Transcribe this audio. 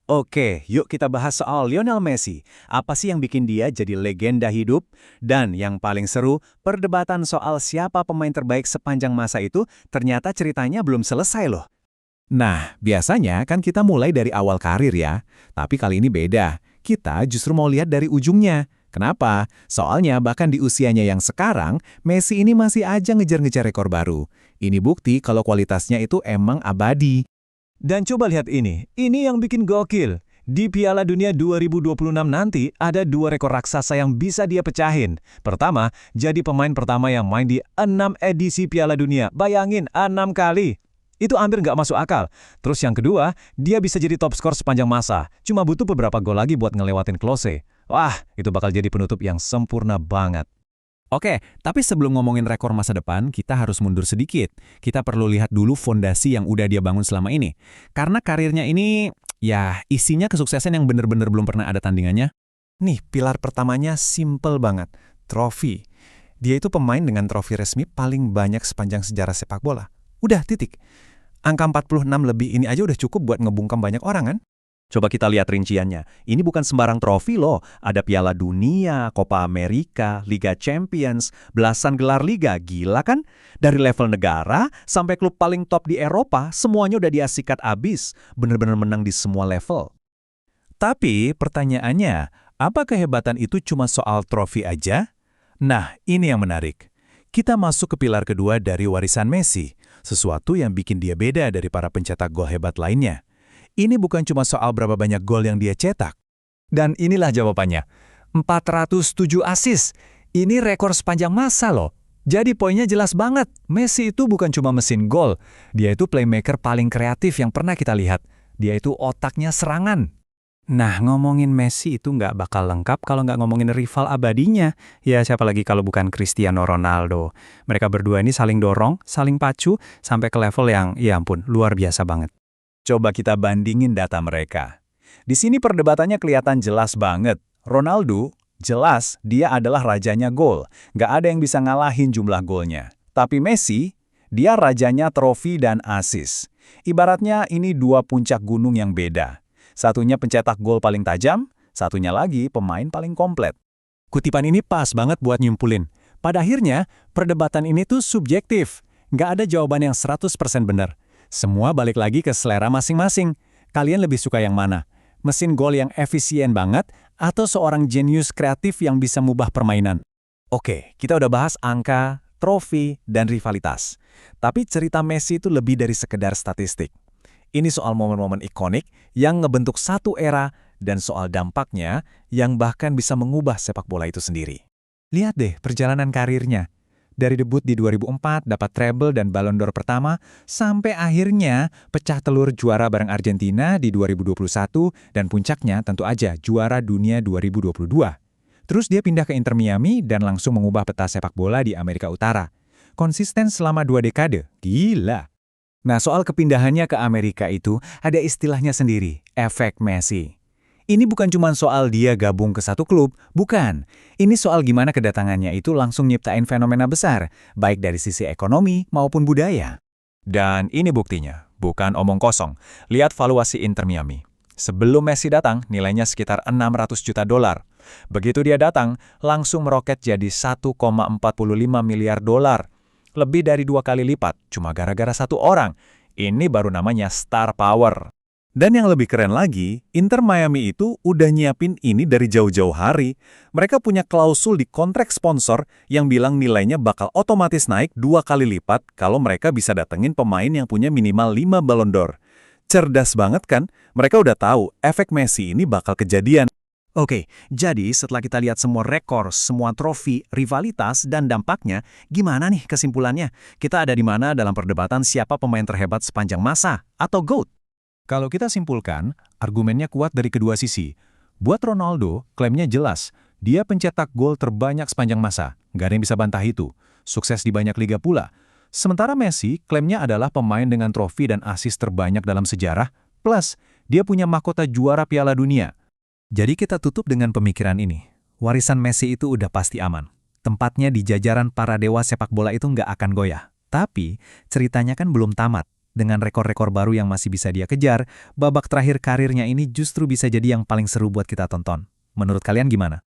Oke, yuk kita bahas soal Lionel Messi. Apa sih yang bikin dia jadi legenda hidup? Dan yang paling seru, perdebatan soal siapa pemain terbaik sepanjang masa itu ternyata ceritanya belum selesai loh. Nah, biasanya kan kita mulai dari awal karir ya. Tapi kali ini beda. Kita justru mau lihat dari ujungnya. Kenapa? Soalnya bahkan di usianya yang sekarang, Messi ini masih aja ngejar-ngejar rekor baru. Ini bukti kalau kualitasnya itu emang abadi. Dan coba lihat ini yang bikin gokil. Di Piala Dunia 2026 nanti ada dua rekor raksasa yang bisa dia pecahin. Pertama, jadi pemain pertama yang main di 6 edisi Piala Dunia. Bayangin, 6 kali. Itu hampir nggak masuk akal. Terus yang kedua, dia bisa jadi top skor sepanjang masa. Cuma butuh beberapa gol lagi buat ngelewatin Klose. Wah, itu bakal jadi penutup yang sempurna banget. Oke, tapi sebelum ngomongin rekor masa depan, kita harus mundur sedikit. Kita perlu lihat dulu fondasi yang udah dia bangun selama ini. Karena karirnya ini, ya isinya kesuksesan yang bener-bener belum pernah ada tandingannya. Nih, pilar pertamanya simple banget. Trofi. Dia itu pemain dengan trofi resmi paling banyak sepanjang sejarah sepak bola. Udah, titik. Angka 46 lebih ini aja udah cukup buat ngebungkam banyak orang kan? Coba kita lihat rinciannya. Ini bukan sembarang trofi loh. Ada Piala Dunia, Copa America, Liga Champions, belasan gelar liga. Gila kan? Dari level negara sampai klub paling top di Eropa, semuanya udah dia sikat abis. Bener-bener menang di semua level. Tapi pertanyaannya, apa kehebatan itu cuma soal trofi aja? Nah, ini yang menarik. Kita masuk ke pilar kedua dari warisan Messi, sesuatu yang bikin dia beda dari para pencetak gol hebat lainnya. Ini bukan cuma soal berapa banyak gol yang dia cetak. Dan inilah jawabannya. 407 assist. Ini rekor sepanjang masa loh. Jadi poinnya jelas banget. Messi itu bukan cuma mesin gol. Dia itu playmaker paling kreatif yang pernah kita lihat. Dia itu otaknya serangan. Nah, ngomongin Messi itu nggak bakal lengkap kalau nggak ngomongin rival abadinya. Ya, siapa lagi kalau bukan Cristiano Ronaldo. Mereka berdua ini saling dorong, saling pacu, sampai ke level yang, ya ampun, luar biasa banget. Coba kita bandingin data mereka. Di sini perdebatannya kelihatan jelas banget. Ronaldo, jelas dia adalah rajanya gol. Nggak ada yang bisa ngalahin jumlah golnya. Tapi Messi, dia rajanya trofi dan assist. Ibaratnya ini dua puncak gunung yang beda. Satunya pencetak gol paling tajam, satunya lagi pemain paling komplit. Kutipan ini pas banget buat nyimpulin. Pada akhirnya, perdebatan ini tuh subjektif. Nggak ada jawaban yang 100% benar. Semua balik lagi ke selera masing-masing. Kalian lebih suka yang mana? Mesin gol yang efisien banget atau seorang jenius kreatif yang bisa mubah permainan? Oke, kita udah bahas angka, trofi, dan rivalitas. Tapi cerita Messi itu lebih dari sekedar statistik. Ini soal momen-momen ikonik yang ngebentuk satu era dan soal dampaknya yang bahkan bisa mengubah sepak bola itu sendiri. Lihat deh perjalanan karirnya. Dari debut di 2004 dapat treble dan Ballon d'Or pertama, sampai akhirnya pecah telur juara bareng Argentina di 2021 dan puncaknya tentu aja juara dunia 2022. Terus dia pindah ke Inter Miami dan langsung mengubah peta sepak bola di Amerika Utara. Konsisten selama 2 dekade, gila. Nah, soal kepindahannya ke Amerika itu ada istilahnya sendiri, efek Messi. Ini bukan cuma soal dia gabung ke satu klub, bukan. Ini soal gimana kedatangannya itu langsung nyiptain fenomena besar, baik dari sisi ekonomi maupun budaya. Dan ini buktinya, bukan omong kosong. Lihat valuasi Inter Miami. Sebelum Messi datang, nilainya sekitar 600 juta dolar. Begitu dia datang, langsung meroket jadi 1,45 miliar dolar. Lebih dari 2 kali lipat, cuma gara-gara satu orang. Ini baru namanya star power. Dan yang lebih keren lagi, Inter Miami itu udah nyiapin ini dari jauh-jauh hari. Mereka punya klausul di kontrak sponsor yang bilang nilainya bakal otomatis naik 2 kali lipat kalau mereka bisa datengin pemain yang punya minimal 5 Ballon d'Or. Cerdas banget kan? Mereka udah tahu efek Messi ini bakal kejadian. Oke, jadi setelah kita lihat semua rekor, semua trofi, rivalitas, dan dampaknya, gimana nih kesimpulannya? Kita ada di mana dalam perdebatan siapa pemain terhebat sepanjang masa atau GOAT? Kalau kita simpulkan, argumennya kuat dari kedua sisi. Buat Ronaldo, klaimnya jelas. Dia pencetak gol terbanyak sepanjang masa. Nggak ada yang bisa bantah itu. Sukses di banyak liga pula. Sementara Messi, klaimnya adalah pemain dengan trofi dan assist terbanyak dalam sejarah. Plus, dia punya mahkota juara Piala Dunia. Jadi kita tutup dengan pemikiran ini. Warisan Messi itu udah pasti aman. Tempatnya di jajaran para dewa sepak bola itu nggak akan goyah. Tapi, ceritanya kan belum tamat. Dengan rekor-rekor baru yang masih bisa dia kejar, babak terakhir karirnya ini justru bisa jadi yang paling seru buat kita tonton. Menurut kalian gimana?